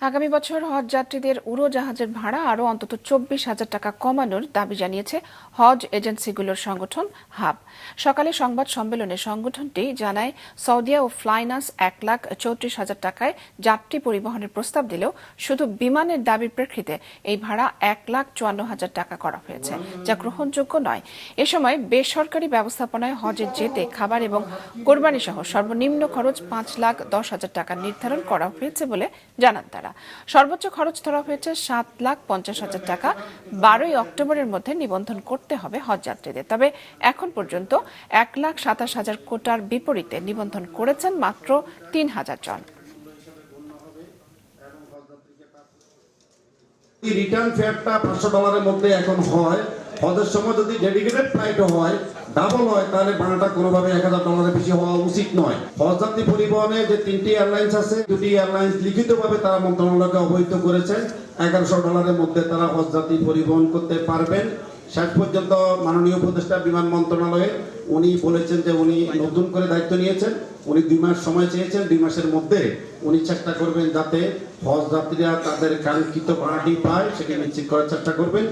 আগামী বছর হজ যাত্রীদের উড়োজাহাজের ভাড়া আরও অন্তত 24,000 টাকা কমানোর দাবি জানিয়েছে হজ এজেন্সিগুলোর সংগঠন হাব। সকালে সংবাদ সম্মেলনে সংগঠনটি জানায়, সৌদিয়া ও ফ্লাইনাস 1,34,000 টাকায় যাত্রী পরিবহনের প্রস্তাব দিলেও শুধু বিমানের দাবির প্রেক্ষিতে এই ভাড়া 1,54,000 টাকা করা হয়েছে, যা গ্রহণযোগ্য নয়। এ সময় বেসরকারি ব্যবস্থাপনায় হজে যেতে খাবার এবং কোরবানি সহ সর্বনিম্ন খরচ 5,10,000 টাকা নির্ধারণ করা হয়েছে বলে জানান তারা। সর্বোচ্চ খরচ ধরা হয়েছে 7,50,000 টাকা। 12ই অক্টোবরের মধ্যে নিবন্ধন করতে হবে হজ যাত্রীদের। তবে এখন পর্যন্ত 1,27,000 কোটার বিপরীতে নিবন্ধন করেছেন মাত্র 3,000 জন। রিটার্ন ফেয়ারটা $500 মধ্যে এখন হয়। হজের সময় যদি ডেডিকেটেড ফ্লাইটও হয়, ডাবল হয়, তাহলে ভাড়াটা কোনোভাবে $1,000 বেশি হওয়া উচিত নয়। হজযাত্রী পরিবহনে যে 3টি এয়ারলাইন্স আছে, 2টি এয়ারলাইন্স লিখিতভাবে তারা মন্ত্রণালয়কে অবহিত করেছেন $1,100 মধ্যে তারা হজযাত্রী পরিবহন করতে পারবেন। শেষ পর্যন্ত মাননীয় উপদেষ্টা বিমান মন্ত্রণালয়ে উনি বলেছেন যে উনি নতুন করে দায়িত্ব নিয়েছেন, উনি 2 মাস সময় চেয়েছেন। 2 মাসের মধ্যে উনি চেষ্টা করবেন যাতে হজ যাত্রীরা তাদের কাঙ্ক্ষিত ভাড়াটি পায়, সেটি নিশ্চিত করার চেষ্টা করবেন।